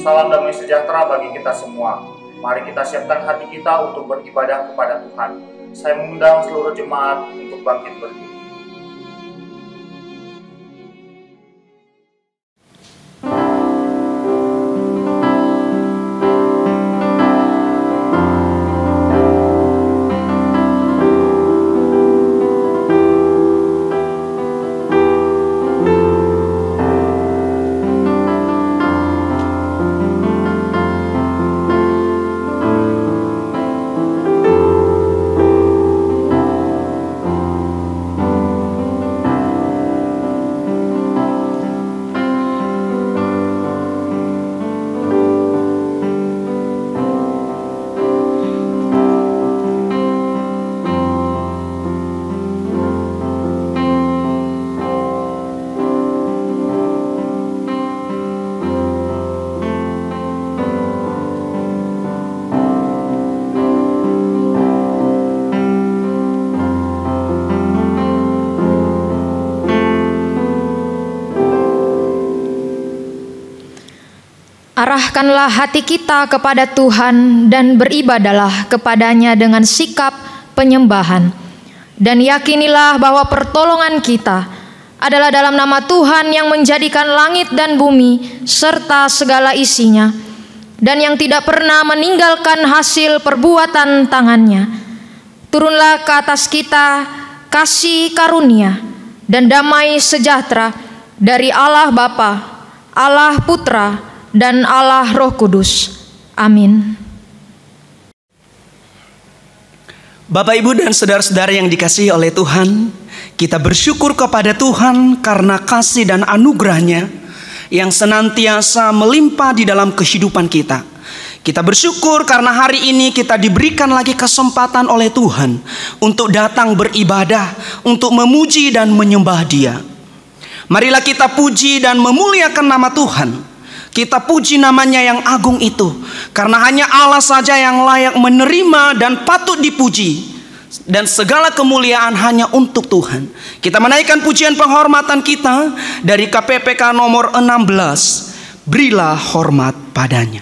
Salam damai sejahtera bagi kita semua. Mari kita siapkan hati kita untuk beribadah kepada Tuhan. Saya mengundang seluruh jemaat untuk bangkit berdiri. Arahkanlah hati kita kepada Tuhan dan beribadahlah kepadanya dengan sikap penyembahan. Dan yakinilah bahwa pertolongan kita adalah dalam nama Tuhan yang menjadikan langit dan bumi serta segala isinya, dan yang tidak pernah meninggalkan hasil perbuatan tangannya. Turunlah ke atas kita kasih karunia dan damai sejahtera dari Allah Bapa, Allah Putra, dan Allah Roh Kudus. Amin. Bapak, Ibu, dan saudara-saudara yang dikasihi oleh Tuhan, kita bersyukur kepada Tuhan karena kasih dan anugerah-Nya yang senantiasa melimpah di dalam kehidupan kita. Kita bersyukur karena hari ini kita diberikan lagi kesempatan oleh Tuhan untuk datang beribadah, untuk memuji dan menyembah Dia. Marilah kita puji dan memuliakan nama Tuhan. Kita puji namanya yang agung itu, karena hanya Allah saja yang layak menerima dan patut dipuji, dan segala kemuliaan hanya untuk Tuhan. Kita menaikkan pujian penghormatan kita dari KPPK nomor 16, berilah hormat padanya.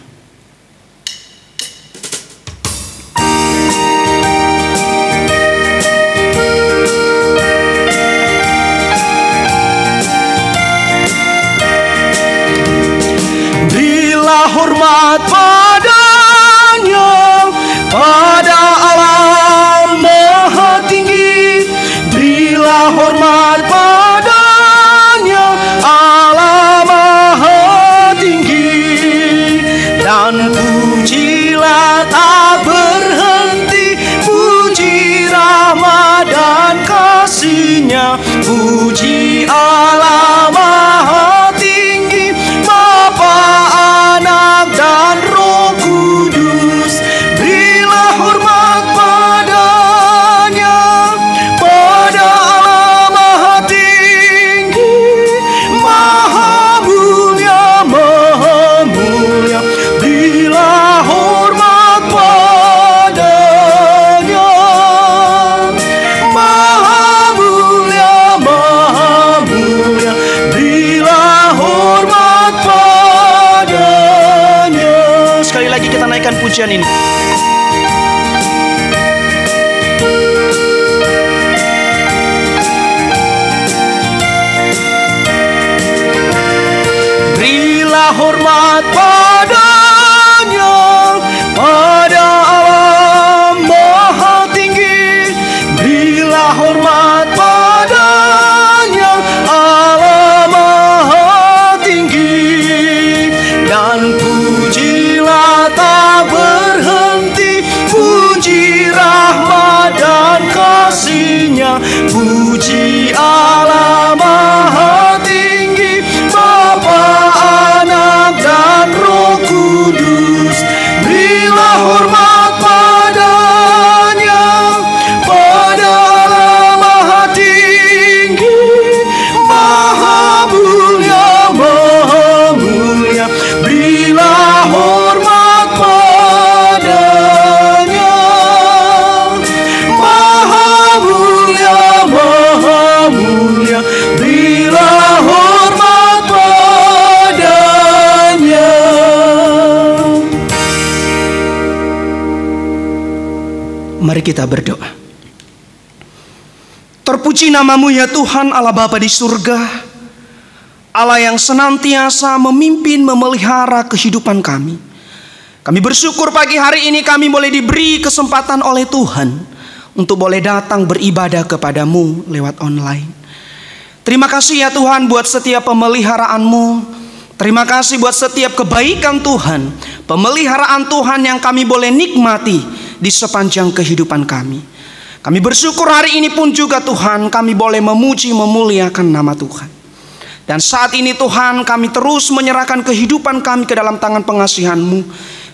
Hormat padanya, pada Allah Maha Tinggi. Berilah hormat padanya, Allah Maha Tinggi. Dan pujilah tak berhenti, puji rahmat dan kasih-Nya. Puji Allah Maha Tinggi, Bapa, Anak, dan Roh Kudus. Berilah hormat padanya, pada Allah Maha Tinggi, Maha Mulia, Maha Mulia. Berilah hormat padanya, Maha Mulia, Maha Mulia. Berilah hormat padanya. Sekali lagi kita naikkan pujian ini. Berilah hormat padanya, pada Allah Maha Tinggi. Berilah hormat padanya, Allah Maha Tinggi. Dan pujilah tak berhenti, puji rahmat dan kasih-Nya. Puji Allah Maha Tinggi, Bapa, Anak, dan Roh Kudus. Berilah hormat padanya, pada Allah Maha Tinggi, Maha Mulia, Maha Mulia. Berilah hormat padanya, Maha Mulia, Maha Mari kita berdoa. Terpuji nama-Mu ya Tuhan Allah Bapa di surga, Allah yang senantiasa memimpin memelihara kehidupan kami. Kami bersyukur pagi hari ini kami boleh diberi kesempatan oleh Tuhan untuk boleh datang beribadah kepada-Mu lewat online. Terima kasih ya Tuhan buat setiap pemeliharaan-Mu. Terima kasih buat setiap kebaikan Tuhan, pemeliharaan Tuhan yang kami boleh nikmati di sepanjang kehidupan kami. Kami bersyukur hari ini pun juga Tuhan, kami boleh memuji memuliakan nama Tuhan. Dan saat ini Tuhan, kami terus menyerahkan kehidupan kami ke dalam tangan pengasihan-Mu.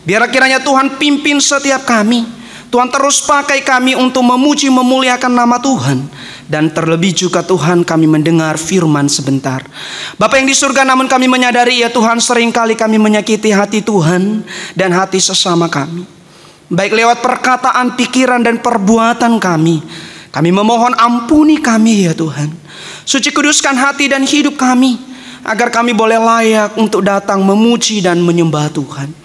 Biar kiranya Tuhan pimpin setiap kami. Tuhan terus pakai kami untuk memuji memuliakan nama Tuhan. Dan terlebih juga Tuhan, kami mendengar firman sebentar. Bapa yang di surga, namun kami menyadari ya Tuhan, seringkali kami menyakiti hati Tuhan dan hati sesama kami. Baik lewat perkataan, pikiran dan perbuatan kami. Kami memohon ampuni kami ya Tuhan. Suci kuduskan hati dan hidup kami, agar kami boleh layak untuk datang memuji dan menyembah Tuhan.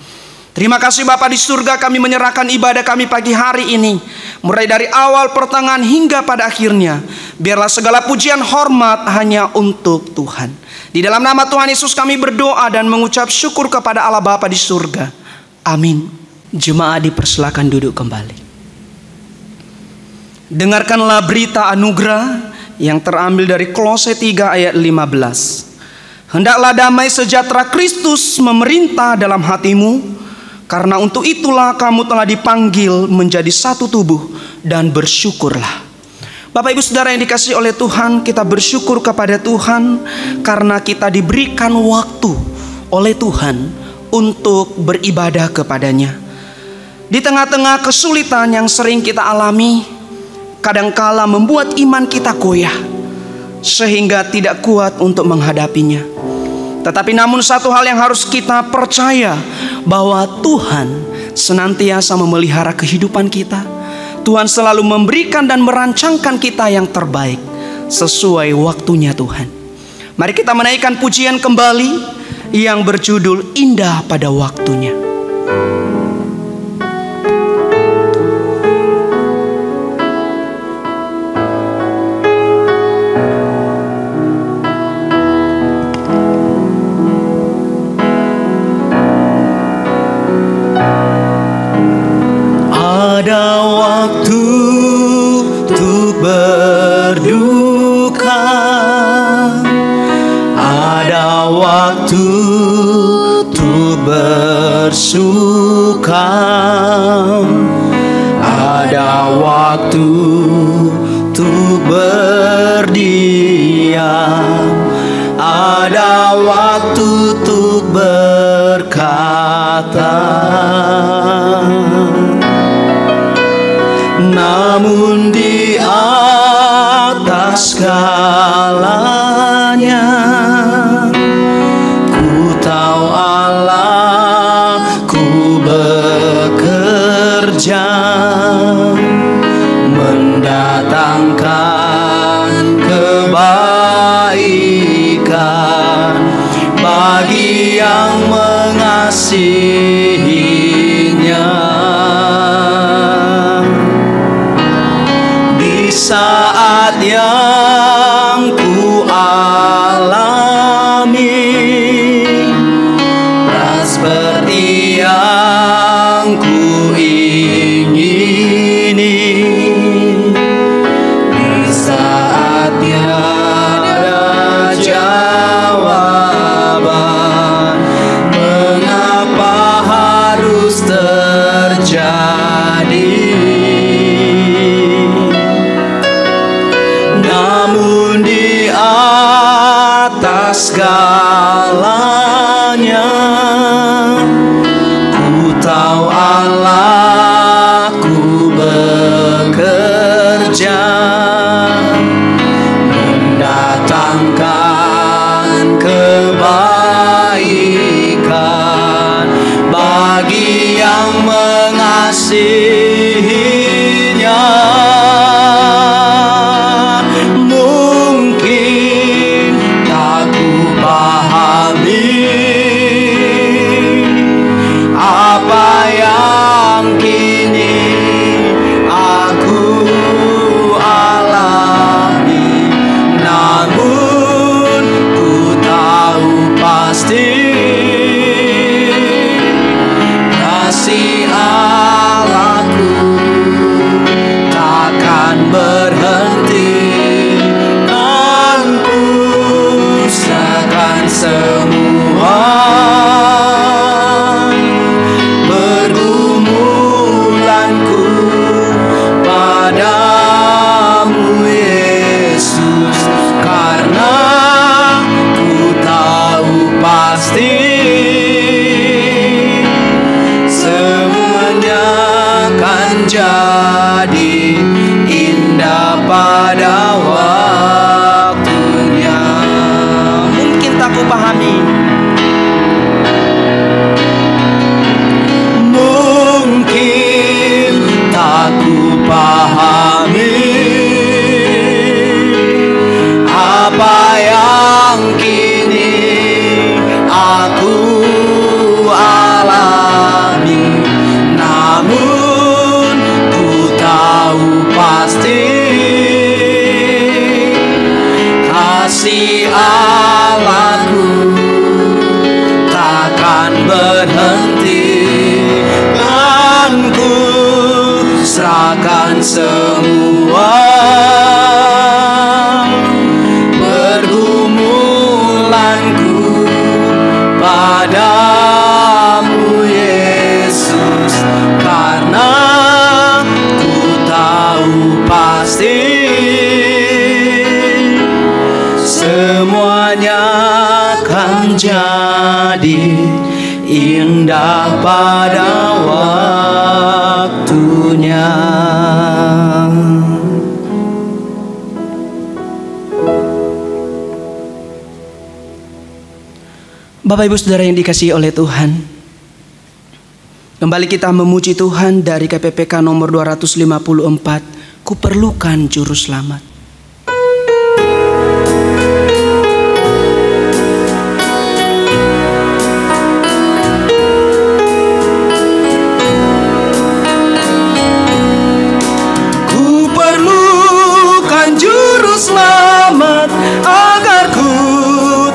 Terima kasih Bapa di surga, kami menyerahkan ibadah kami pagi hari ini, mulai dari awal, pertengahan hingga pada akhirnya. Biarlah segala pujian hormat hanya untuk Tuhan. Di dalam nama Tuhan Yesus kami berdoa dan mengucap syukur kepada Allah Bapa di surga. Amin. Jemaat dipersilakan duduk kembali. Dengarkanlah berita anugerah yang terambil dari Kolose 3 ayat 15. Hendaklah damai sejahtera Kristus memerintah dalam hatimu, karena untuk itulah kamu telah dipanggil menjadi satu tubuh, dan bersyukurlah. Bapak Ibu Saudara yang dikasihi oleh Tuhan, kita bersyukur kepada Tuhan karena kita diberikan waktu oleh Tuhan untuk beribadah kepadanya. Di tengah-tengah kesulitan yang sering kita alami, kadangkala membuat iman kita goyah sehingga tidak kuat untuk menghadapinya. Tetapi namun satu hal yang harus kita percaya, bahwa Tuhan senantiasa memelihara kehidupan kita. Tuhan selalu memberikan dan merancangkan kita yang terbaik sesuai waktunya Tuhan. Mari kita menaikkan pujian kembali yang berjudul Indah pada Waktunya. Ada waktu untuk berduka, ada waktu untuk bersuka, ada waktu untuk berdiam, ada waktu untuk berkata. Namun di atas segalanya, ku tahu Allah ku bekerja mendatangkan kebaikan bagi yang mengasihinya. Saat yang ku alami tak seperti yang ku ingini, di saatnya ada jawaban mengapa harus terjadi. semua pergumulanku padamu Yesus, karena ku tahu pasti semuanya akan jadi indah pada waktunya. Bapak Ibu Saudara yang dikasihi oleh Tuhan, kembali kita memuji Tuhan dari KPPK nomor 254, Kuperlukan Juru Selamat. Kuperlukan Juru Selamat agar ku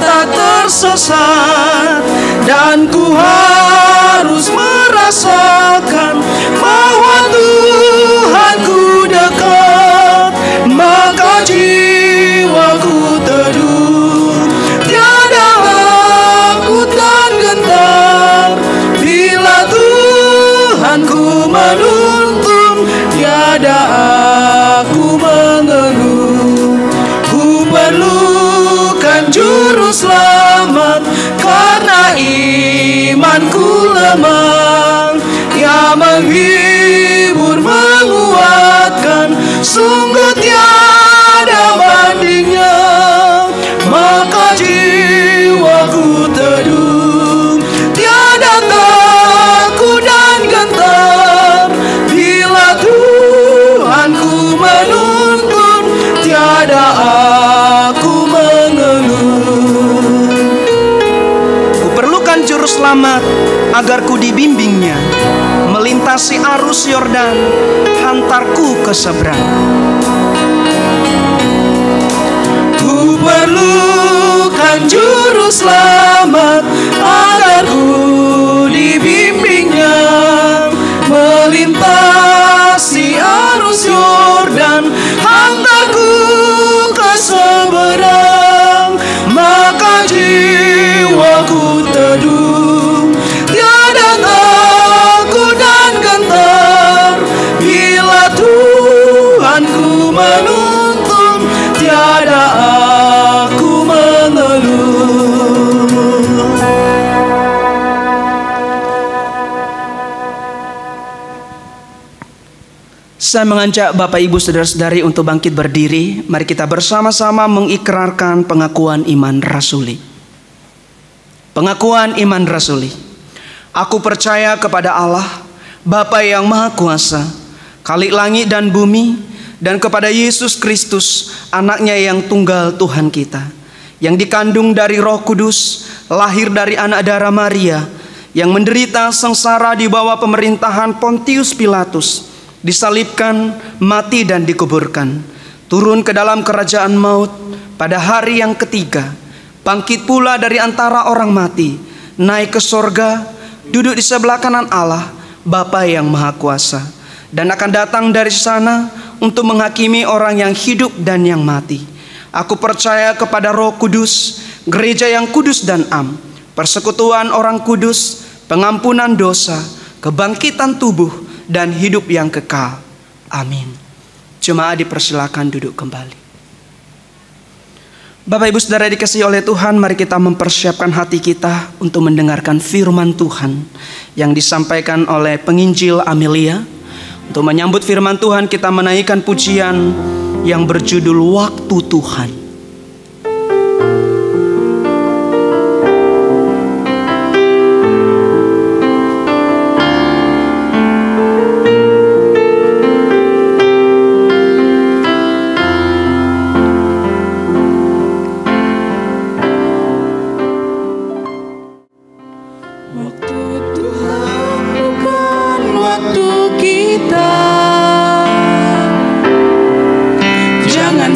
tak tersesat, dan ku harus merasakan bahwa Tuhanku dekat. Maka jiwaku teduh, tiada takut dan gentar. Bila Tuhanku menuntun, tiada aku mengeluh. Ku perlukan Juru Selamat karena imanku lemah. Ia menghibur, menguatkan, sungguh tiada bandingnya. Maka jiwaku teduh, tiada takut dan gentar. Bila Tuhanku menuntun, tiada aku mengeluh. Kuperlukan Juru Selamat agar ku dibimbingnya, melintasi arus Yordan, hantarku ke seberang. Ku perlukan Juru Selamat agar ku dibimbingnya, melintasi arus Yordan, hantarku ke seberang. Maka jiwaku teduh, tiada takut dan gentar. Bila Tuhanku menuntun, tiada aku mengeluh. Saya mengajak Bapak Ibu Saudara-saudari untuk bangkit berdiri. Mari kita bersama-sama mengikrarkan pengakuan iman rasuli. Pengakuan iman rasuli. Aku percaya kepada Allah, Bapa yang Maha Kuasa, Khalik langit dan bumi, dan kepada Yesus Kristus, anaknya yang tunggal Tuhan kita, yang dikandung dari Roh Kudus, lahir dari anak darah Maria, yang menderita sengsara di bawah pemerintahan Pontius Pilatus, disalibkan, mati dan dikuburkan, turun ke dalam kerajaan maut, pada hari yang ketiga bangkit pula dari antara orang mati, naik ke sorga, duduk di sebelah kanan Allah, Bapa yang Maha Kuasa, dan akan datang dari sana untuk menghakimi orang yang hidup dan yang mati. Aku percaya kepada Roh Kudus, gereja yang kudus dan am, persekutuan orang kudus, pengampunan dosa, kebangkitan tubuh, dan hidup yang kekal. Amin. Jemaat dipersilakan duduk kembali. Bapak Ibu Saudara dikasihi oleh Tuhan, mari kita mempersiapkan hati kita untuk mendengarkan firman Tuhan yang disampaikan oleh penginjil Amelia. Untuk menyambut firman Tuhan, kita menaikkan pujian yang berjudul Waktu Tuhan.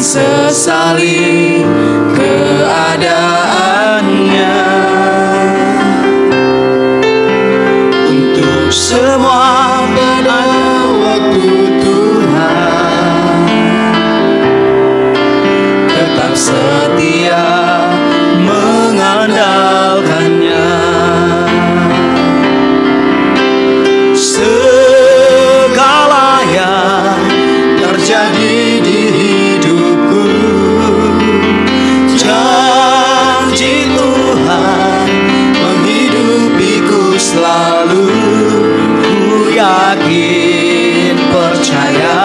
Sesali keadaannya. Untuk semua pada waktu Tuhan. setia mengandalkannya. Segala yang terjadi di hidupku, janji Tuhan menghidupiku selalu. Ku yakin percaya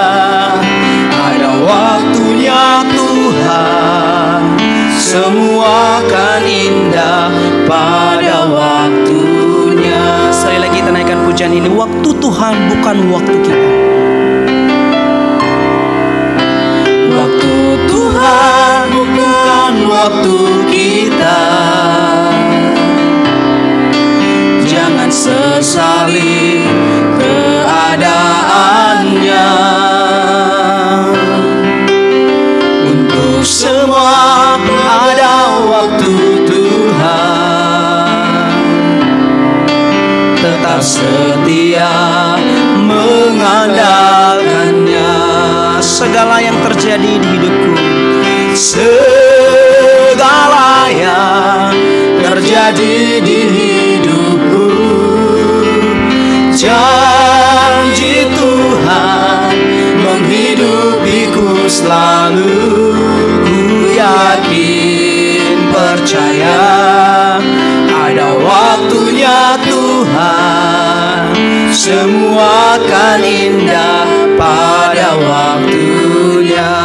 ada waktunya Tuhan, semua akan indah pada waktunya. Sekali lagi kita naikkan pujian ini. Waktu Tuhan bukan waktu kita. Waktu Tuhan bukan waktu kita. Jangan sesali keadaannya. Untuk semua ada waktu Tuhan. Tetap setia mengandalkannya. Segala yang terjadi di hidupku, segala yang terjadi di hidupku, janji Tuhan menghidupiku selalu. Ku yakin percaya ada waktunya Tuhan, semua akan indah pada waktunya.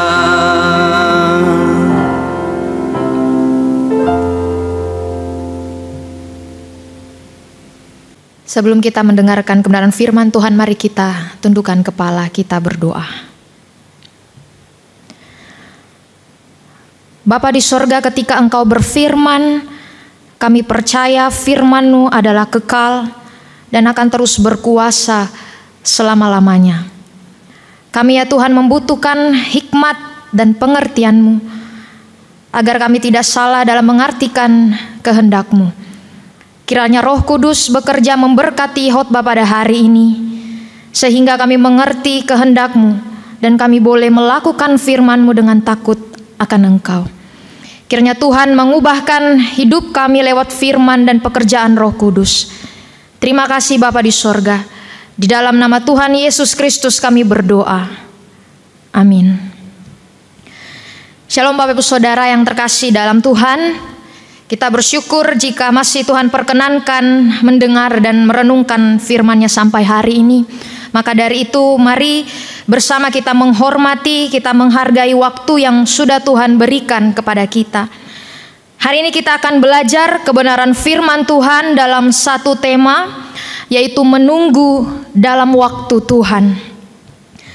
Sebelum kita mendengarkan kebenaran firman Tuhan, mari kita tundukkan kepala, kita berdoa. Bapa di sorga, ketika Engkau berfirman, kami percaya firman-Mu adalah kekal dan akan terus berkuasa selama-lamanya. Kami ya Tuhan membutuhkan hikmat dan pengertian-Mu, agar kami tidak salah dalam mengartikan kehendak-Mu. Kiranya Roh Kudus bekerja memberkati khotbah pada hari ini, sehingga kami mengerti kehendak-Mu dan kami boleh melakukan firman-Mu dengan takut akan Engkau. Kiranya Tuhan mengubahkan hidup kami lewat firman dan pekerjaan Roh Kudus. Terima kasih Bapa di sorga. Di dalam nama Tuhan Yesus Kristus kami berdoa. Amin. Shalom Bapak Ibu Saudara yang terkasih dalam Tuhan. Kita bersyukur jika masih Tuhan perkenankan mendengar dan merenungkan firman-Nya sampai hari ini. Maka dari itu mari bersama kita menghormati, kita menghargai waktu yang sudah Tuhan berikan kepada kita. Hari ini kita akan belajar kebenaran firman Tuhan dalam satu tema, yaitu menunggu dalam waktu Tuhan.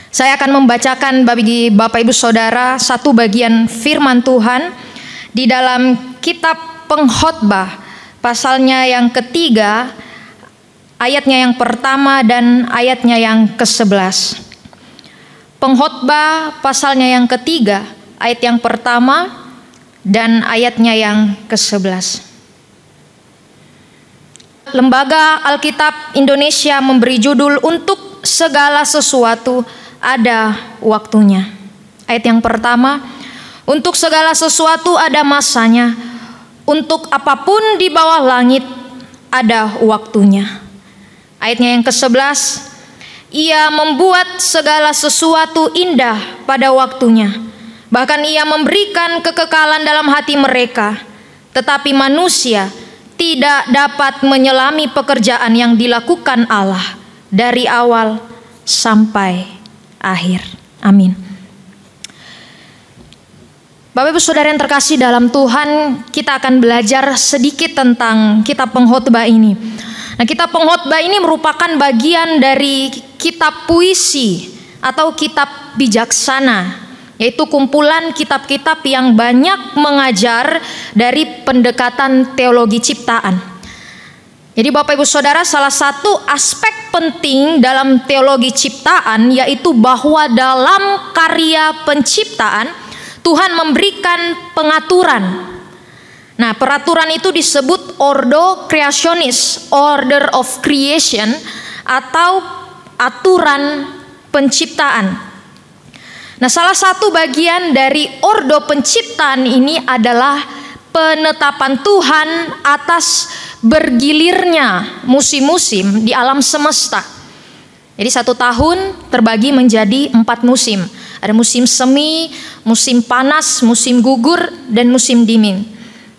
Saya akan membacakan bagi Bapak Ibu Saudara satu bagian firman Tuhan di dalam kitab Pengkhotbah, pasalnya yang ketiga, ayatnya yang pertama dan ayatnya yang ke-11. Pengkhotbah pasalnya yang ketiga, ayat yang pertama dan ayatnya yang ke-11. Lembaga Alkitab Indonesia memberi judul "Untuk segala sesuatu ada waktunya". Ayat yang pertama, untuk segala sesuatu ada masanya. Untuk apapun di bawah langit ada waktunya. Ayatnya yang ke-11, Ia membuat segala sesuatu indah pada waktunya. Bahkan Ia memberikan kekekalan dalam hati mereka. Tetapi manusia tidak dapat menyelami pekerjaan yang dilakukan Allah dari awal sampai akhir. Amin. Bapak Ibu Saudara yang terkasih dalam Tuhan, kita akan belajar sedikit tentang kitab Pengkhotbah ini. Nah, kitab Pengkhotbah ini merupakan bagian dari kitab puisi atau kitab bijaksana, yaitu kumpulan kitab-kitab yang banyak mengajar dari pendekatan teologi ciptaan. Jadi Bapak Ibu Saudara, salah satu aspek penting dalam teologi ciptaan yaitu bahwa dalam karya penciptaan Tuhan memberikan pengaturan. Nah, peraturan itu disebut ordo creationis, order of creation, atau aturan penciptaan. Nah, salah satu bagian dari ordo penciptaan ini adalah penetapan Tuhan atas bergilirnya musim-musim di alam semesta. Jadi 1 tahun terbagi menjadi 4 musim. Ada musim semi, musim panas, musim gugur, dan musim dingin.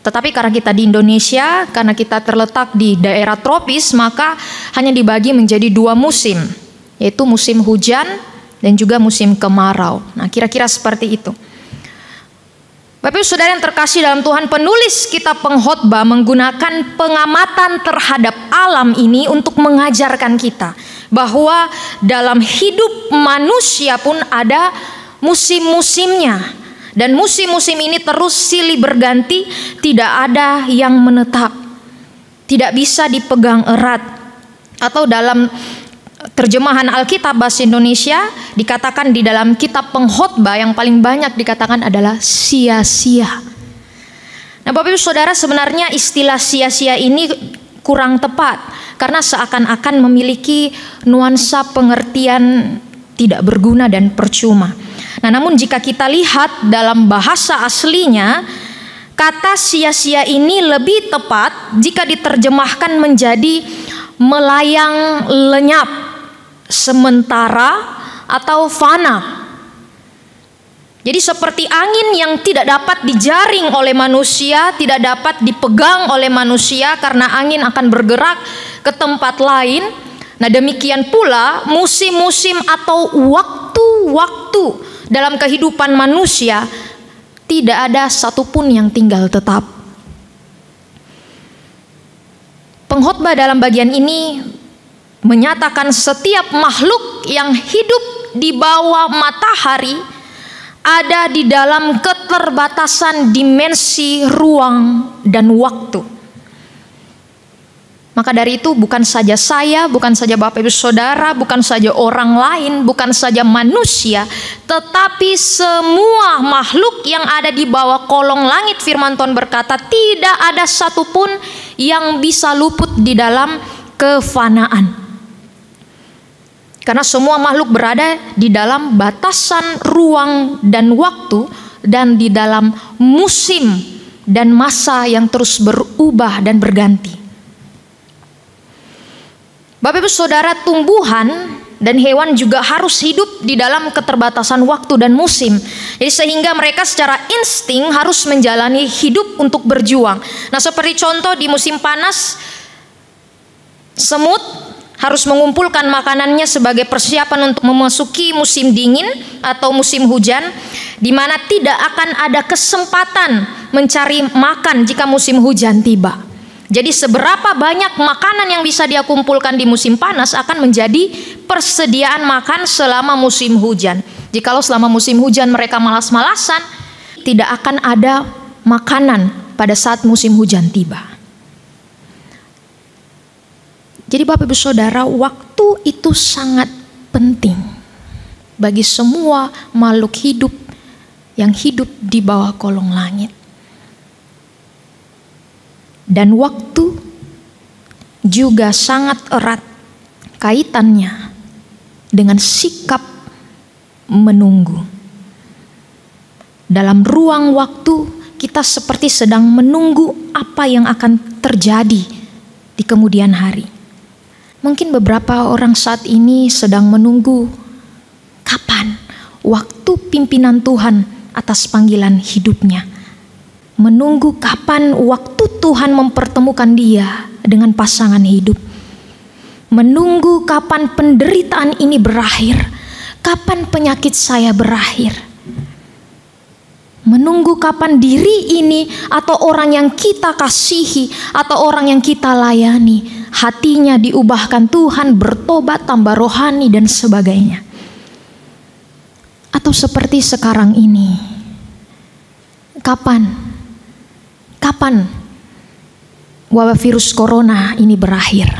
Tetapi karena kita di Indonesia, karena kita terletak di daerah tropis, maka hanya dibagi menjadi 2 musim, yaitu musim hujan dan juga musim kemarau. Nah, kira-kira seperti itu. Bapak Ibu Saudara yang terkasih dalam Tuhan, penulis kitab Pengkhotbah menggunakan pengamatan terhadap alam ini untuk mengajarkan kita bahwa dalam hidup manusia pun ada musim-musimnya, dan musim-musim ini terus silih berganti, tidak ada yang menetap, tidak bisa dipegang erat. Atau dalam terjemahan Alkitab bahasa Indonesia dikatakan di dalam kitab Pengkhotbah yang paling banyak dikatakan adalah sia-sia. Nah, Bapak Ibu Saudara, sebenarnya istilah sia-sia ini kurang tepat karena seakan-akan memiliki nuansa pengertian tidak berguna dan percuma. Nah, namun jika kita lihat dalam bahasa aslinya, kata sia-sia ini lebih tepat jika diterjemahkan menjadi melayang lenyap, sementara, atau fana. Jadi seperti angin yang tidak dapat dijaring oleh manusia, tidak dapat dipegang oleh manusia karena angin akan bergerak ke tempat lain. Nah, demikian pula musim-musim atau waktu-waktu dalam kehidupan manusia, tidak ada satupun yang tinggal tetap. Pengkhotbah dalam bagian ini menyatakan setiap makhluk yang hidup di bawah matahari ada di dalam keterbatasan dimensi ruang dan waktu. Maka dari itu bukan saja saya, bukan saja Bapak Ibu Saudara, bukan saja orang lain, bukan saja manusia, tetapi semua makhluk yang ada di bawah kolong langit, firman Tuhan berkata, tidak ada satupun yang bisa luput di dalam kefanaan. Karena semua makhluk berada di dalam batasan ruang dan waktu, dan di dalam musim dan masa yang terus berubah dan berganti. Bapak Ibu Saudara, tumbuhan dan hewan juga harus hidup di dalam keterbatasan waktu dan musim. Jadi sehingga mereka secara insting harus menjalani hidup untuk berjuang. Nah, seperti contoh di musim panas, semut harus mengumpulkan makanannya sebagai persiapan untuk memasuki musim dingin atau musim hujan, di mana tidak akan ada kesempatan mencari makan jika musim hujan tiba. Jadi seberapa banyak makanan yang bisa dia kumpulkan di musim panas akan menjadi persediaan makan selama musim hujan. Jikalau selama musim hujan mereka malas-malasan, tidak akan ada makanan pada saat musim hujan tiba. Jadi Bapak Ibu Saudara, waktu itu sangat penting bagi semua makhluk hidup yang hidup di bawah kolong langit. Dan waktu juga sangat erat kaitannya dengan sikap menunggu. Dalam ruang waktu kita seperti sedang menunggu apa yang akan terjadi di kemudian hari. Mungkin beberapa orang saat ini sedang menunggu kapan waktu pimpinan Tuhan atas panggilan hidupnya. Menunggu kapan waktu Tuhan mempertemukan dia dengan pasangan hidup. Menunggu kapan penderitaan ini berakhir, kapan penyakit saya berakhir. Menunggu kapan diri ini atau orang yang kita kasihi atau orang yang kita layani, hatinya diubahkan Tuhan, bertobat, tambah rohani dan sebagainya. Atau seperti sekarang ini, kapan wabah virus corona ini berakhir?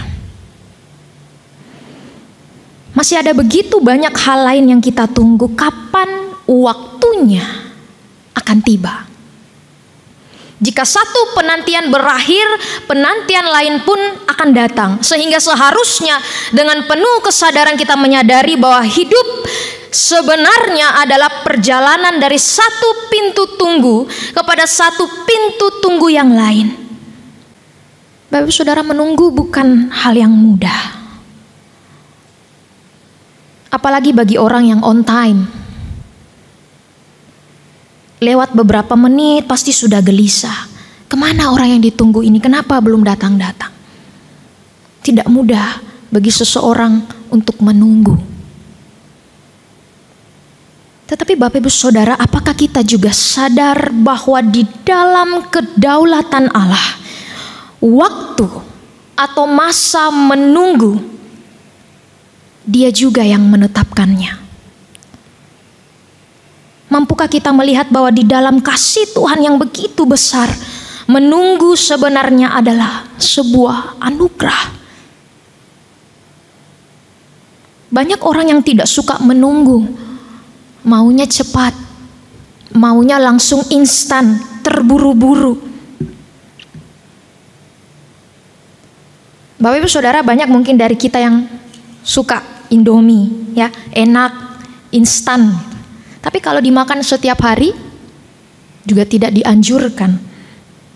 Masih ada begitu banyak hal lain yang kita tunggu, kapan waktunya akan tiba. Jika satu penantian berakhir, penantian lain pun akan datang. Sehingga seharusnya dengan penuh kesadaran kita menyadari bahwa hidup sebenarnya adalah perjalanan dari satu pintu tunggu kepada satu pintu tunggu yang lain. Bapak Saudara, menunggu bukan hal yang mudah. Apalagi bagi orang yang on time. Lewat beberapa menit pasti sudah gelisah. Kemana orang yang ditunggu ini? Kenapa belum datang-datang? Tidak mudah bagi seseorang untuk menunggu. Tetapi Bapak Ibu Saudara, apakah kita juga sadar bahwa di dalam kedaulatan Allah, waktu atau masa menunggu, Dia juga yang menetapkannya? Mampukah kita melihat bahwa di dalam kasih Tuhan yang begitu besar, menunggu sebenarnya adalah sebuah anugerah? Banyak orang yang tidak suka menunggu, maunya cepat, maunya langsung instan, terburu-buru. Bapak Ibu Saudara, banyak mungkin dari kita yang suka Indomie, ya, enak, instan. Tapi kalau dimakan setiap hari juga tidak dianjurkan,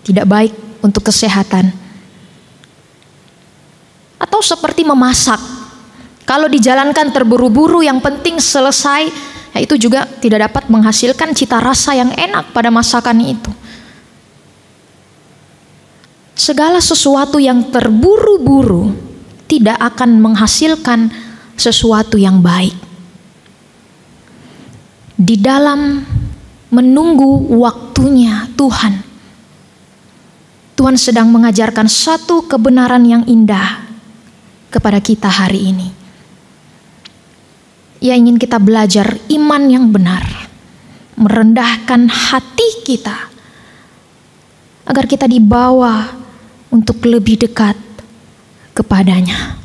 tidak baik untuk kesehatan. Atau seperti memasak, kalau dijalankan terburu-buru, yang penting selesai, ya itu juga tidak dapat menghasilkan cita rasa yang enak pada masakan itu. Segala sesuatu yang terburu-buru tidak akan menghasilkan sesuatu yang baik. Di dalam menunggu waktunya Tuhan, Tuhan sedang mengajarkan satu kebenaran yang indah kepada kita hari ini. Ia ingin kita belajar iman yang benar, merendahkan hati kita, agar kita dibawa untuk lebih dekat kepadanya.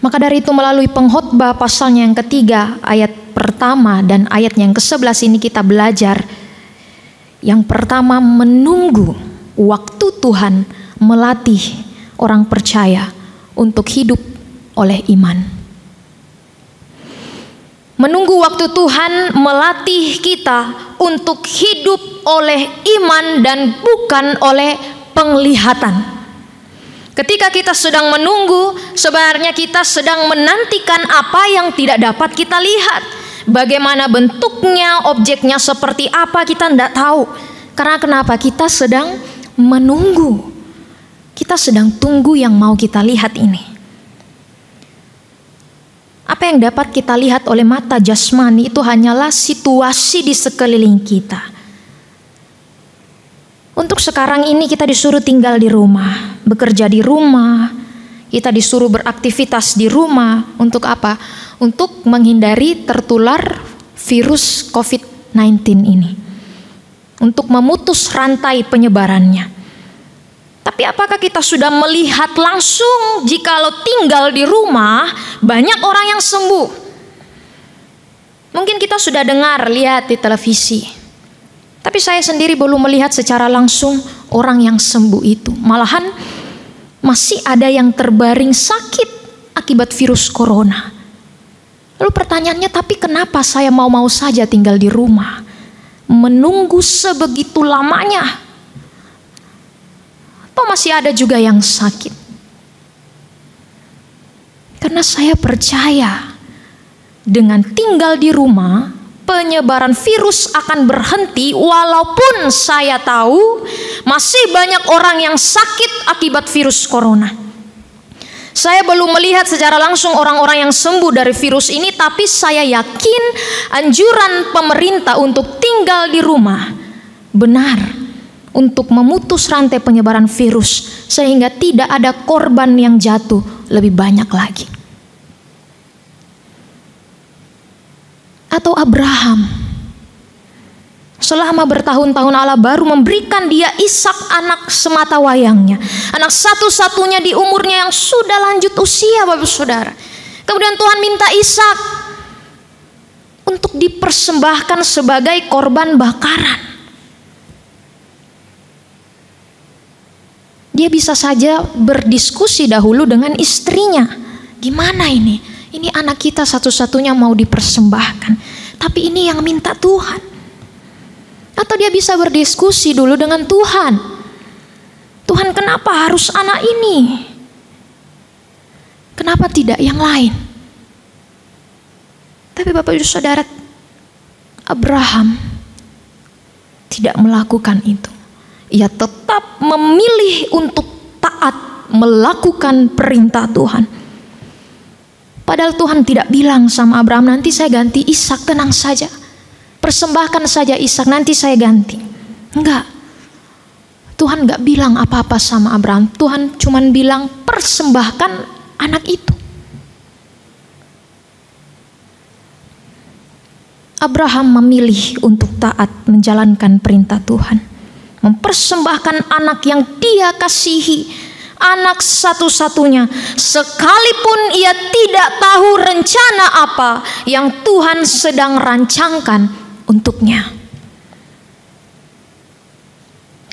Maka dari itu melalui pengkhotbah pasalnya yang ketiga, ayat pertama dan ayatnya yang ke-11 ini kita belajar. Yang pertama, menunggu waktu Tuhan melatih orang percaya untuk hidup oleh iman. Menunggu waktu Tuhan melatih kita untuk hidup oleh iman dan bukan oleh penglihatan. Ketika kita sedang menunggu, sebenarnya kita sedang menantikan apa yang tidak dapat kita lihat. Bagaimana bentuknya, objeknya seperti apa, kita tidak tahu. Karena kenapa? Kita sedang menunggu. Kita sedang tunggu yang mau kita lihat ini. Apa yang dapat kita lihat oleh mata jasmani itu hanyalah situasi di sekeliling kita. Untuk sekarang ini kita disuruh tinggal di rumah, bekerja di rumah, kita disuruh beraktivitas di rumah. Untuk apa? Untuk menghindari tertular virus COVID-19 ini. Untuk memutus rantai penyebarannya. Tapi apakah kita sudah melihat langsung jikalau tinggal di rumah banyak orang yang sembuh? Mungkin kita sudah dengar, lihat di televisi. Tapi saya sendiri belum melihat secara langsung orang yang sembuh itu. Malahan masih ada yang terbaring sakit akibat virus corona. Lalu pertanyaannya, tapi kenapa saya mau-mau saja tinggal di rumah? Menunggu sebegitu lamanya? Atau masih ada juga yang sakit? Karena saya percaya dengan tinggal di rumah, penyebaran virus akan berhenti, walaupun saya tahu masih banyak orang yang sakit akibat virus corona. Saya belum melihat secara langsung orang-orang yang sembuh dari virus ini, tapi saya yakin anjuran pemerintah untuk tinggal di rumah benar untuk memutus rantai penyebaran virus sehingga tidak ada korban yang jatuh lebih banyak lagi. Atau Abraham, selama bertahun-tahun Allah baru memberikan dia Ishak, anak semata wayangnya, anak satu-satunya di umurnya yang sudah lanjut usia, Bapak Saudara. Kemudian Tuhan minta Ishak untuk dipersembahkan sebagai korban bakaran. Dia bisa saja berdiskusi dahulu dengan istrinya, gimana ini? Ini anak kita satu-satunya mau dipersembahkan, tapi ini yang minta Tuhan. Atau dia bisa berdiskusi dulu dengan Tuhan. Tuhan, kenapa harus anak ini? Kenapa tidak yang lain? Tapi Bapak Ibu Saudara, Abraham tidak melakukan itu. Ia tetap memilih untuk taat melakukan perintah Tuhan. Padahal Tuhan tidak bilang sama Abraham, nanti saya ganti Ishak, tenang saja. Persembahkan saja Ishak, nanti saya ganti. Enggak. Tuhan enggak bilang apa-apa sama Abraham. Tuhan cuma bilang persembahkan anak itu. Abraham memilih untuk taat menjalankan perintah Tuhan. Mempersembahkan anak yang dia kasihi. Anak satu-satunya, sekalipun ia tidak tahu rencana apa yang Tuhan sedang rancangkan untuknya.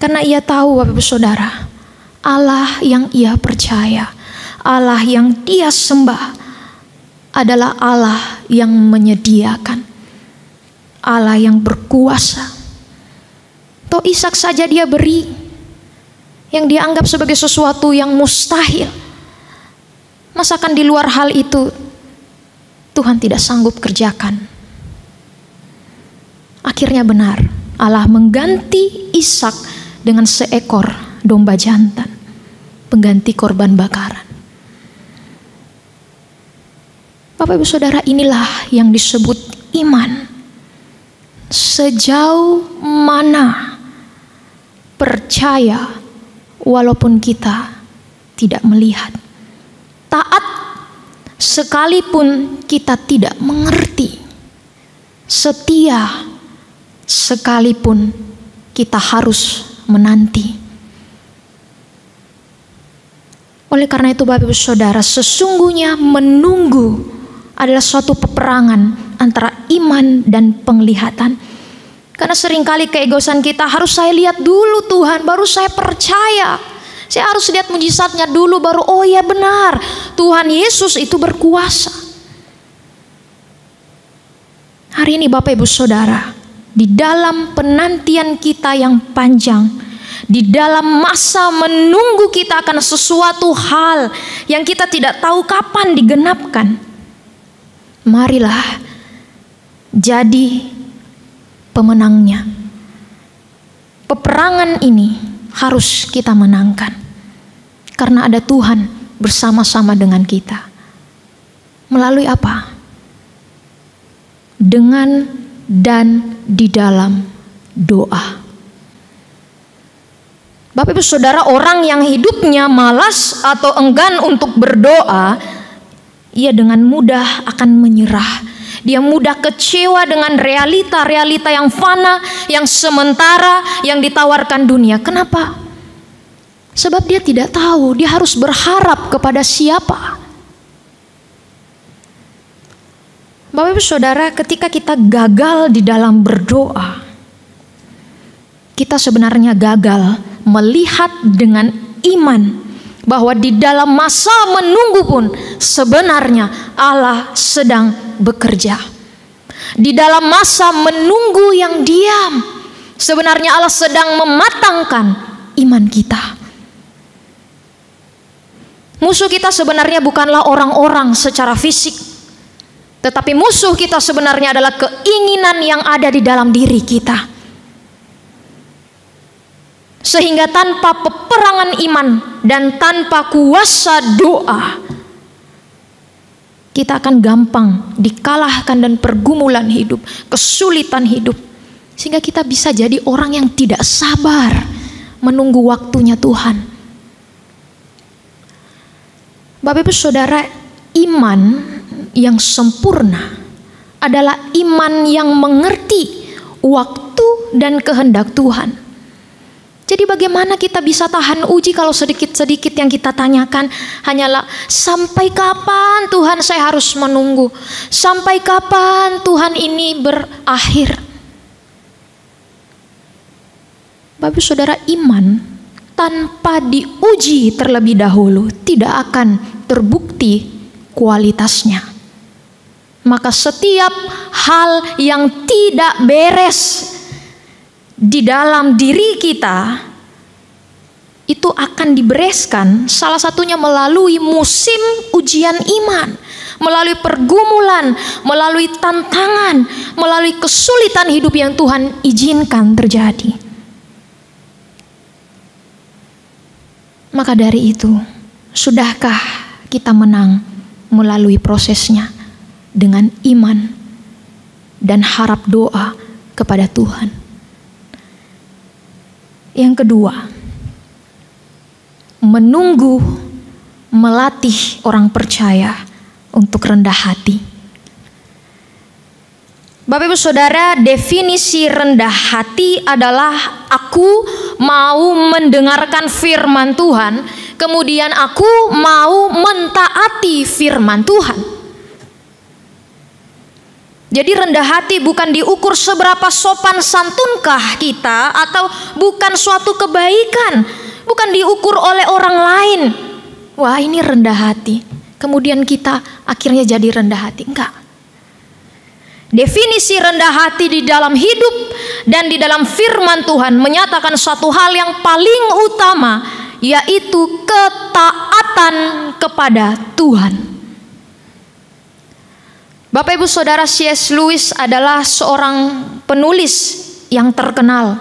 Karena ia tahu, Bapak Ibu Saudara, Allah yang ia percaya, Allah yang dia sembah adalah Allah yang menyediakan, Allah yang berkuasa. Toh Ishak saja dia beri, yang dia anggap sebagai sesuatu yang mustahil. Masakan di luar hal itu Tuhan tidak sanggup kerjakan. Akhirnya benar, Allah mengganti Ishak dengan seekor domba jantan, pengganti korban bakaran. Bapak Ibu Saudara, inilah yang disebut iman. Sejauh mana percaya walaupun kita tidak melihat, taat sekalipun kita tidak mengerti, setia sekalipun kita harus menanti. Oleh karena itu Bapak Ibu Saudara, sesungguhnya menunggu adalah suatu peperangan antara iman dan penglihatan. Karena seringkali keegoisan kita, harus saya lihat dulu Tuhan, baru saya percaya. Saya harus lihat mujizatnya dulu, baru oh ya benar, Tuhan Yesus itu berkuasa. Hari ini Bapak Ibu Saudara, di dalam penantian kita yang panjang, di dalam masa menunggu kita akan sesuatu hal yang kita tidak tahu kapan digenapkan, marilah jadi pemenangnya. Peperangan ini harus kita menangkan, karena ada Tuhan bersama-sama dengan kita. Melalui apa? Dengan dan di dalam doa. Bapak Ibu Saudara, orang yang hidupnya malas atau enggan untuk berdoa, ia dengan mudah akan menyerah. Dia mudah kecewa dengan realita-realita yang fana, yang sementara, yang ditawarkan dunia. Kenapa? Sebab dia tidak tahu dia harus berharap kepada siapa. Bapak Ibu Saudara, ketika kita gagal di dalam berdoa, kita sebenarnya gagal melihat dengan iman bahwa di dalam masa menunggu pun sebenarnya Allah sedang bekerja. Di dalam masa menunggu yang diam, sebenarnya Allah sedang mematangkan iman kita. Musuh kita sebenarnya bukanlah orang-orang secara fisik, tetapi musuh kita sebenarnya adalah keinginan yang ada di dalam diri kita. Sehingga tanpa peperangan iman dan tanpa kuasa doa, kita akan gampang dikalahkan dan pergumulan hidup, kesulitan hidup. Sehingga kita bisa jadi orang yang tidak sabar menunggu waktunya Tuhan. Bapak Ibu Saudara, iman yang sempurna adalah iman yang mengerti waktu dan kehendak Tuhan. Jadi bagaimana kita bisa tahan uji kalau sedikit-sedikit yang kita tanyakan hanyalah sampai kapan Tuhan saya harus menunggu? Sampai kapan Tuhan ini berakhir? Bapak Saudara, iman tanpa diuji terlebih dahulu tidak akan terbukti kualitasnya. maka setiap hal yang tidak beres di dalam diri kita itu akan dibereskan, salah satunya melalui musim ujian iman, melalui pergumulan, melalui tantangan, melalui kesulitan hidup yang Tuhan izinkan terjadi. Maka dari itu, sudahkah kita menang melalui prosesnya dengan iman dan harap doa kepada Tuhan? Yang kedua, menunggu melatih orang percaya untuk rendah hati. Bapak Ibu Saudara, definisi rendah hati adalah aku mau mendengarkan firman Tuhan, kemudian aku mau mentaati firman Tuhan. Jadi rendah hati bukan diukur seberapa sopan santunkah kita, atau bukan suatu kebaikan, bukan diukur oleh orang lain. Wah, ini rendah hati, kemudian kita akhirnya jadi rendah hati. Enggak. Definisi rendah hati di dalam hidup dan di dalam firman Tuhan menyatakan suatu hal yang paling utama, yaitu ketaatan kepada Tuhan. Bapak Ibu Saudara, C.S. Lewis adalah seorang penulis yang terkenal.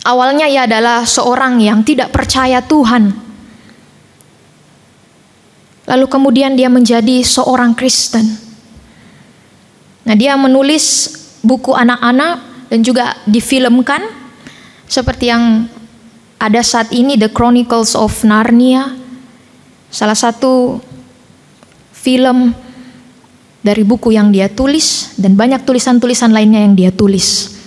Awalnya ia adalah seorang yang tidak percaya Tuhan. Lalu kemudian dia menjadi seorang Kristen. Nah, dia menulis buku anak-anak dan juga difilmkan seperti yang ada saat ini, The Chronicles of Narnia. Salah satu film dari buku yang dia tulis dan banyak tulisan-tulisan lainnya yang dia tulis.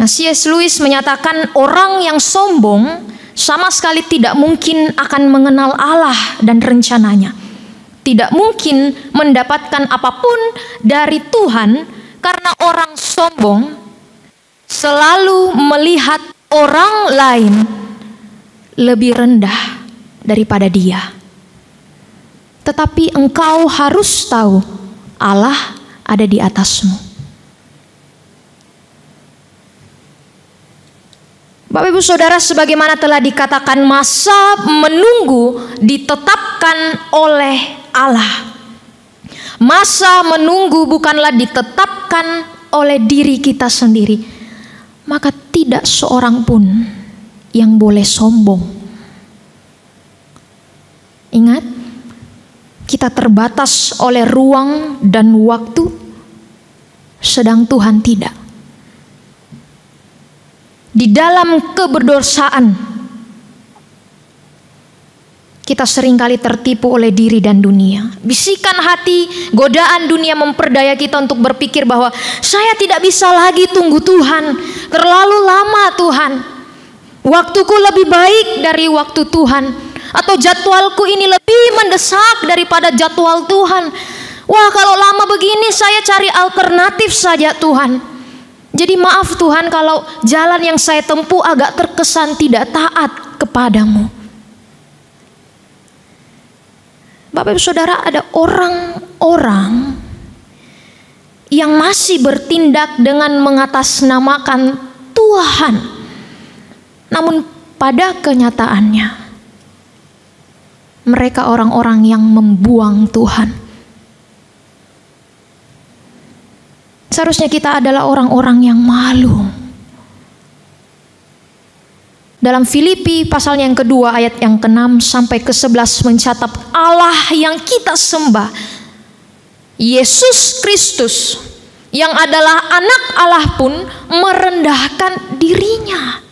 Nah, C.S. Lewis menyatakan orang yang sombong sama sekali tidak mungkin akan mengenal Allah dan rencananya. Tidak mungkin mendapatkan apapun dari Tuhan karena orang sombong selalu melihat orang lain lebih rendah daripada dia. Tetapi engkau harus tahu Allah ada di atasmu. Bapak Ibu Saudara, sebagaimana telah dikatakan, masa menunggu ditetapkan oleh Allah. Masa menunggu bukanlah ditetapkan oleh diri kita sendiri. Maka tidak seorang pun yang boleh sombong. Ingat, kita terbatas oleh ruang dan waktu, sedang Tuhan tidak. Di dalam keberdosaan, kita seringkali tertipu oleh diri dan dunia. Bisikan hati, godaan dunia memperdaya kita untuk berpikir bahwa saya tidak bisa lagi tunggu Tuhan. Terlalu lama Tuhan. Waktuku lebih baik dari waktu Tuhan. Atau jadwalku ini lebih mendesak daripada jadwal Tuhan. Wah, kalau lama begini saya cari alternatif saja Tuhan. Jadi maaf Tuhan kalau jalan yang saya tempuh agak terkesan tidak taat kepadamu. Bapak Ibu Saudara, ada orang-orang yang masih bertindak dengan mengatasnamakan Tuhan. Namun pada kenyataannya mereka orang-orang yang membuang Tuhan. Seharusnya kita adalah orang-orang yang malu. Dalam Filipi pasal yang kedua ayat yang ke-6 sampai ke-11 mencatat Allah yang kita sembah, Yesus Kristus yang adalah anak Allah pun merendahkan dirinya.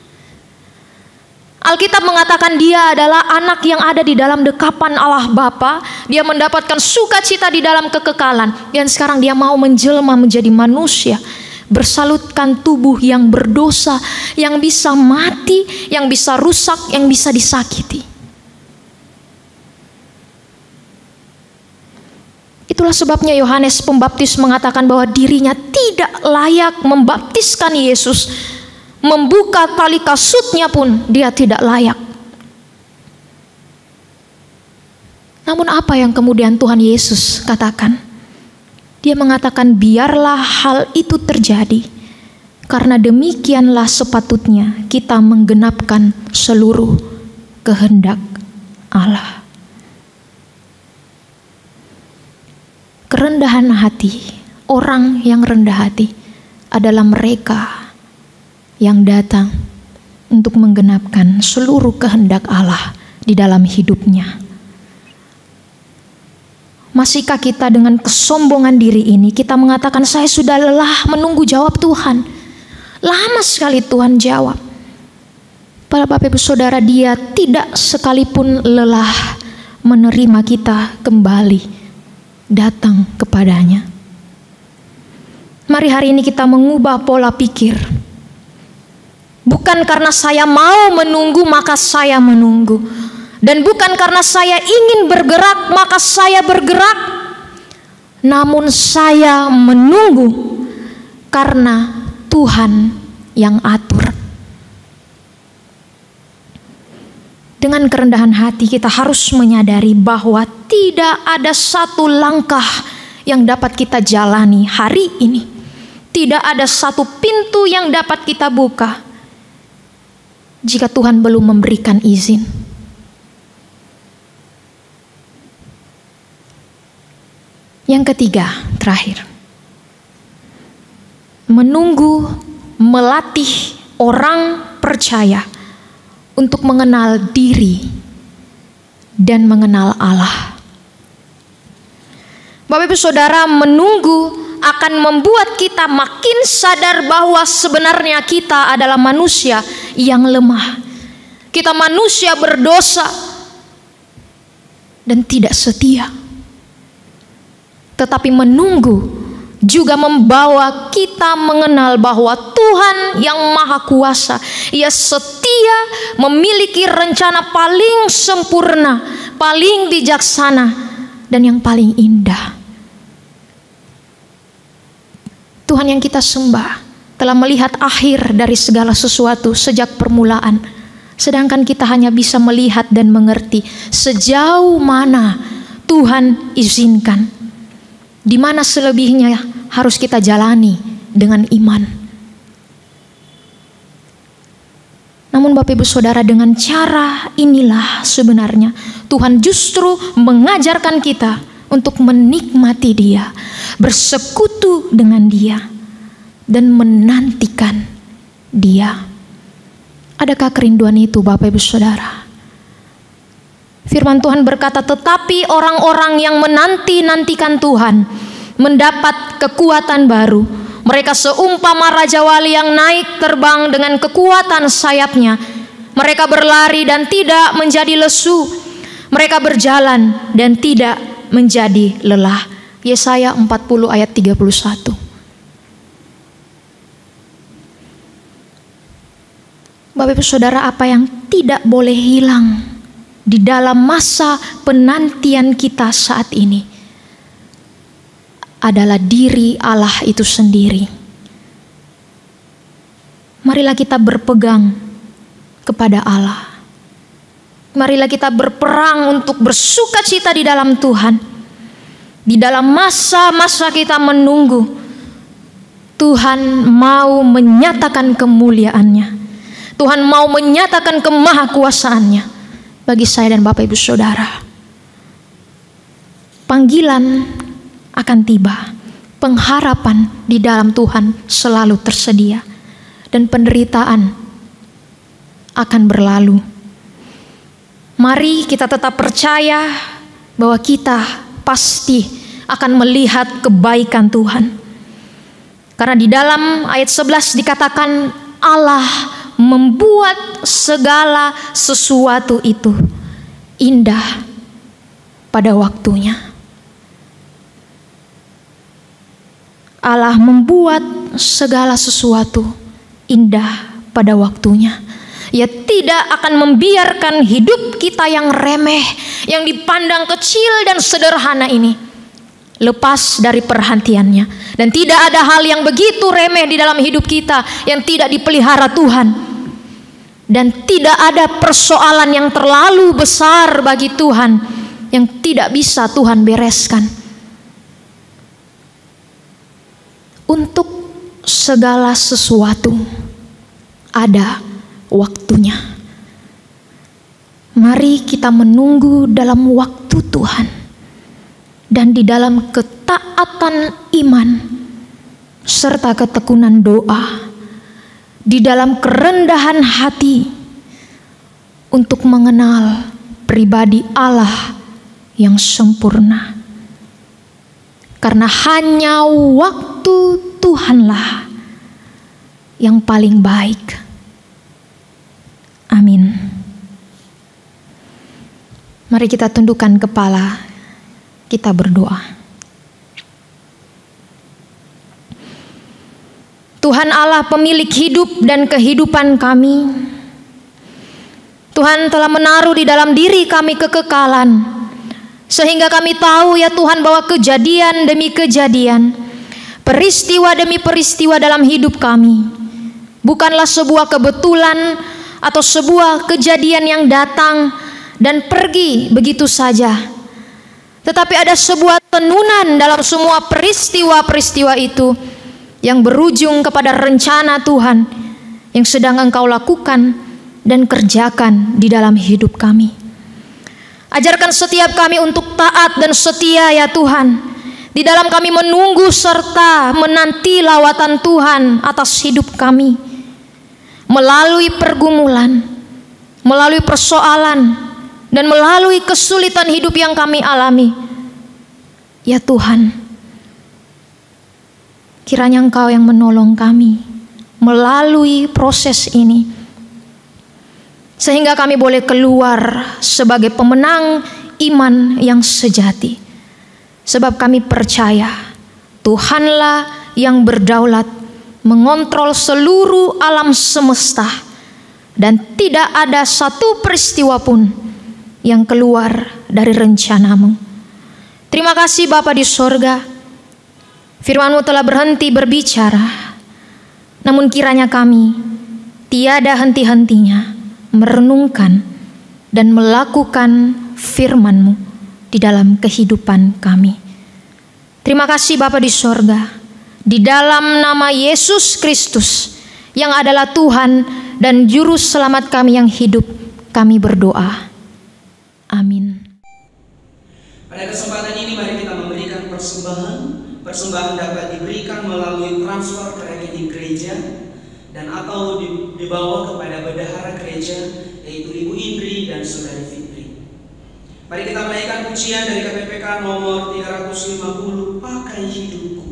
Alkitab mengatakan dia adalah anak yang ada di dalam dekapan Allah Bapa. Dia mendapatkan sukacita di dalam kekekalan. Dan sekarang dia mau menjelma menjadi manusia. Bersalutkan tubuh yang berdosa, yang bisa mati, yang bisa rusak, yang bisa disakiti. Itulah sebabnya Yohanes Pembaptis mengatakan bahwa dirinya tidak layak membaptiskan Yesus. Membuka tali kasutnya pun dia tidak layak. Namun apa yang kemudian Tuhan Yesus katakan? Dia mengatakan, biarlah hal itu terjadi, karena demikianlah sepatutnya kita menggenapkan seluruh kehendak Allah. Kerendahan hati, orang yang rendah hati adalah mereka yang datang untuk menggenapkan seluruh kehendak Allah di dalam hidupnya. Masihkah kita dengan kesombongan diri ini kita mengatakan, saya sudah lelah menunggu jawab Tuhan. Lama sekali Tuhan jawab. Para Bapak Ibu Saudara, Dia tidak sekalipun lelah menerima kita kembali datang kepadanya. Mari hari ini kita mengubah pola pikir. Bukan karena saya mau menunggu maka saya menunggu. Dan bukan karena saya ingin bergerak maka saya bergerak. Namun saya menunggu karena Tuhan yang atur. Dengan kerendahan hati kita harus menyadari bahwa tidak ada satu langkah yang dapat kita jalani hari ini. Tidak ada satu pintu yang dapat kita buka jika Tuhan belum memberikan izin. Yang ketiga, terakhir. Menunggu melatih orang percaya untuk mengenal diri dan mengenal Allah. Bapak Ibu Saudara, menunggu akan membuat kita makin sadar bahwa sebenarnya kita adalah manusia yang lemah. Kita manusia berdosa dan tidak setia. Tetapi menunggu juga membawa kita mengenal bahwa Tuhan yang Maha Kuasa, Ia setia, memiliki rencana paling sempurna, paling bijaksana, dan yang paling indah. Tuhan yang kita sembah telah melihat akhir dari segala sesuatu sejak permulaan, sedangkan kita hanya bisa melihat dan mengerti sejauh mana Tuhan izinkan. Di mana selebihnya harus kita jalani dengan iman. Namun Bapak Ibu Saudara, dengan cara inilah sebenarnya Tuhan justru mengajarkan kita untuk menikmati Dia, bersekutu dengan Dia, dan menantikan Dia. Adakah kerinduan itu Bapak Ibu Saudara? Firman Tuhan berkata, tetapi orang-orang yang menanti-nantikan Tuhan mendapat kekuatan baru. Mereka seumpama Raja Wali yang naik terbang dengan kekuatan sayapnya. Mereka berlari dan tidak menjadi lesu. Mereka berjalan dan tidak menjadi lelah. Yesaya 40 ayat 31. Bapak Ibu Saudara, apa yang tidak boleh hilang di dalam masa penantian kita saat ini adalah diri Allah itu sendiri. Marilah kita berpegang kepada Allah. Marilah kita berperang untuk bersukacita di dalam Tuhan. Di dalam masa-masa kita menunggu, Tuhan mau menyatakan kemuliaannya. Tuhan mau menyatakan kemahakuasaannya bagi saya dan Bapak Ibu Saudara. Panggilan akan tiba, pengharapan di dalam Tuhan selalu tersedia, dan penderitaan akan berlalu. Mari kita tetap percaya bahwa kita pasti akan melihat kebaikan Tuhan. Karena di dalam ayat 11 dikatakan Allah membuat segala sesuatu itu indah pada waktunya. Allah membuat segala sesuatu indah pada waktunya. Ia tidak akan membiarkan hidup kita yang remeh, yang dipandang kecil dan sederhana ini lepas dari perhatiannya. Dan tidak ada hal yang begitu remeh di dalam hidup kita yang tidak dipelihara Tuhan. Dan tidak ada persoalan yang terlalu besar bagi Tuhan yang tidak bisa Tuhan bereskan. untuk segala sesuatu ada waktunya. Mari kita menunggu dalam waktu Tuhan dan di dalam ketaatan iman serta ketekunan doa, di dalam kerendahan hati untuk mengenal pribadi Allah yang sempurna. Karena hanya waktu Tuhanlah yang paling baik. Amin. Mari kita tundukkan kepala, kita berdoa. Tuhan Allah pemilik hidup dan kehidupan kami, Tuhan telah menaruh di dalam diri kami kekekalan, sehingga kami tahu ya Tuhan bahwa kejadian demi kejadian, peristiwa demi peristiwa dalam hidup kami bukanlah sebuah kebetulan atau sebuah kejadian yang datang dan pergi begitu saja. Tetapi ada sebuah tenunan dalam semua peristiwa-peristiwa itu yang berujung kepada rencana Tuhan yang sedang Engkau lakukan dan kerjakan di dalam hidup kami. Ajarkan setiap kami untuk taat dan setia ya Tuhan, di dalam kami menunggu serta menanti lawatan Tuhan atas hidup kami. Melalui pergumulan, melalui persoalan, dan melalui kesulitan hidup yang kami alami. Ya Tuhan, kiranya Engkau yang menolong kami melalui proses ini, sehingga kami boleh keluar sebagai pemenang iman yang sejati. Sebab kami percaya Tuhanlah yang berdaulat mengontrol seluruh alam semesta, dan tidak ada satu peristiwa pun yang keluar dari rencana-Mu. Terima kasih Bapa di sorga, firman-Mu telah berhenti berbicara, namun kiranya kami tiada henti-hentinya merenungkan dan melakukan firman-Mu di dalam kehidupan kami. Terima kasih Bapa di sorga, di dalam nama Yesus Kristus yang adalah Tuhan dan Juru Selamat kami yang hidup, kami berdoa. Amin. Pada kesempatan ini mari kita memberikan persembahan. Persembahan dapat diberikan melalui transfer ke rekening gereja dan atau dibawa kepada bendahara gereja, yaitu Ibu Indri dan Saudari Fitri. Mari kita menaikkan pujian dari KPPK nomor 350, Pakai Hidupku.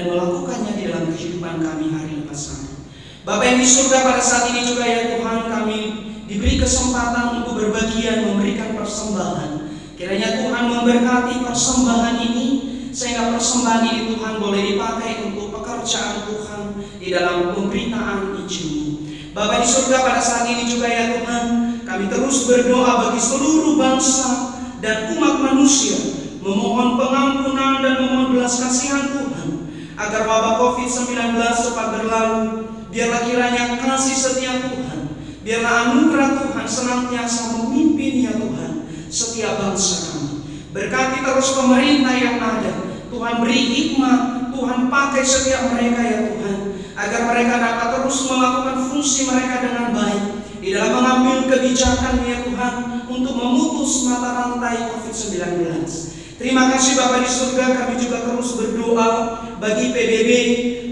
dan melakukannya di dalam kehidupan kami hari lepas hari. Bapa yang di surga, pada saat ini juga ya Tuhan, kami diberi kesempatan untuk berbagian memberikan persembahan. Kiranya Tuhan memberkati persembahan ini, sehingga persembahan ini Tuhan boleh dipakai untuk pekerjaan Tuhan di dalam pemberitaan Injil-Mu. Bapa di surga, pada saat ini juga ya Tuhan, kami terus berdoa bagi seluruh bangsa dan umat manusia, memohon pengampunan dan memohon belas kasihan Tuhan, agar wabah COVID-19 cepat berlalu. Biarlah kiranya kasih setia Tuhan, biarlah anugerah Tuhan senantiasa memimpin ya Tuhan setiap bangsa kami. Berkati terus pemerintah yang ada, Tuhan beri hikmat, Tuhan pakai setiap mereka ya Tuhan, agar mereka dapat terus melakukan fungsi mereka dengan baik di dalam mengambil kebijakan ya Tuhan untuk memutus mata rantai COVID-19. Terima kasih Bapa di surga, kami juga terus berdoa bagi PBB,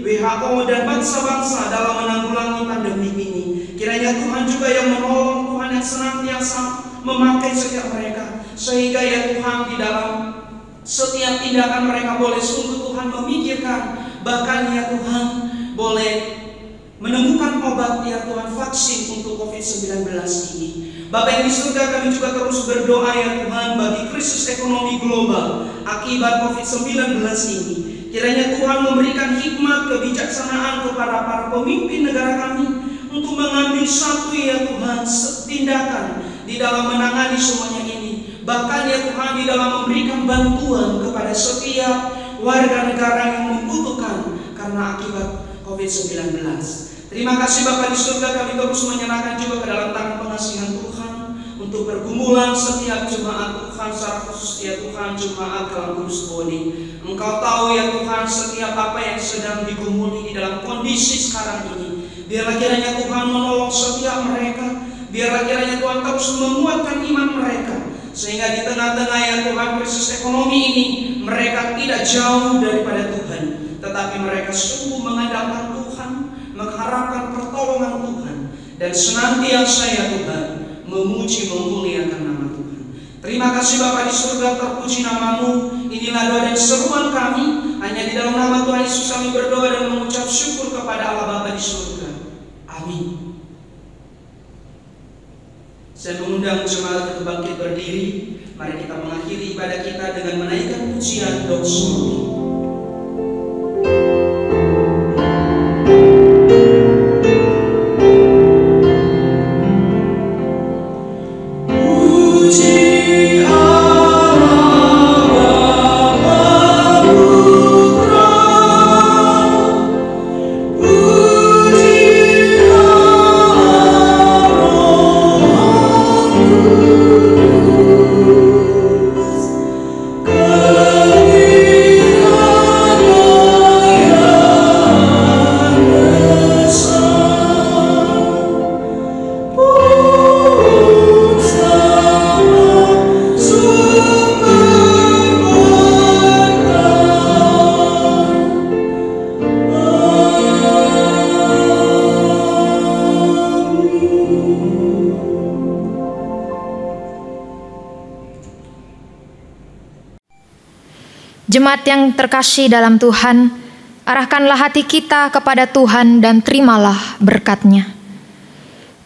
WHO dan bangsa-bangsa dalam menanggulangi pandemi ini. Kiranya Tuhan juga yang menolong, Tuhan yang senantiasa memakai setiap mereka, sehingga ya Tuhan di dalam setiap tindakan mereka boleh sungguh Tuhan memikirkan, bahkan ya Tuhan boleh menemukan obat ya Tuhan, vaksin untuk COVID-19 ini. Bapa yang di surga, kami juga terus berdoa ya Tuhan bagi krisis ekonomi global akibat COVID-19 ini. Kiranya Tuhan memberikan hikmat kebijaksanaan kepada para pemimpin negara kami untuk mengambil satu ya Tuhan tindakan di dalam menangani semuanya ini. Bahkan ya Tuhan di dalam memberikan bantuan kepada setiap warga negara yang membutuhkan karena akibat COVID-19. Terima kasih Bapa di surga, kami terus menyerahkan juga ke dalam tangan pengasihan Tuhan untuk pergumulan setiap jemaat Tuhan, secara khusus ya Tuhan jemaat Kalang Kudus Boni. Engkau tahu ya Tuhan setiap apa yang sedang digumuli di dalam kondisi sekarang ini. Biarlah kiranya Tuhan menolong setiap mereka, biarlah kiranya Tuhan terus menguatkan iman mereka, sehingga di tengah-tengah ya Tuhan krisis ekonomi ini mereka tidak jauh daripada Tuhan, tetapi mereka sungguh mengandalkan Tuhan, mengharapkan pertolongan Tuhan, dan senantiasa ya Tuhan memuji memuliakan nama Tuhan. Terima kasih Bapa di surga, terpuji nama-Mu. Inilah doa dan seruan kami, hanya di dalam nama Tuhan Yesus kami berdoa dan mengucap syukur kepada Allah Bapa di surga. Amin. Saya mengundang jemaat untuk bangkit berdiri. Mari kita mengakhiri ibadah kita dengan menaikkan pujian doksologi. Jemaat yang terkasih dalam Tuhan, arahkanlah hati kita kepada Tuhan dan terimalah berkat-Nya.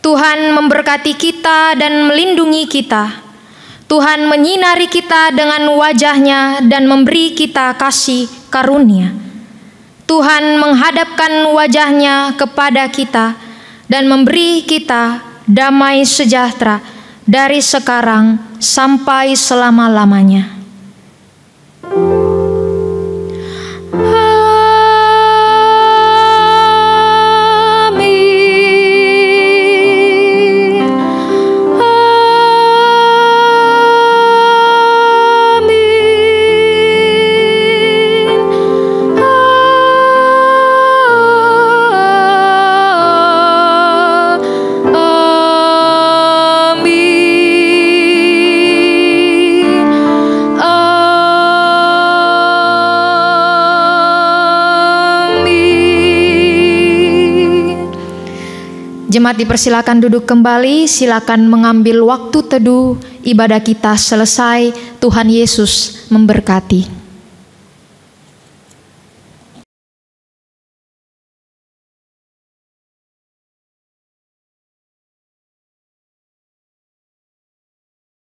Tuhan memberkati kita dan melindungi kita. Tuhan menyinari kita dengan wajah-Nya dan memberi kita kasih karunia. Tuhan menghadapkan wajah-Nya kepada kita dan memberi kita damai sejahtera dari sekarang sampai selama-lamanya. Jemaat dipersilakan duduk kembali, silakan mengambil waktu teduh, ibadah kita selesai, Tuhan Yesus memberkati.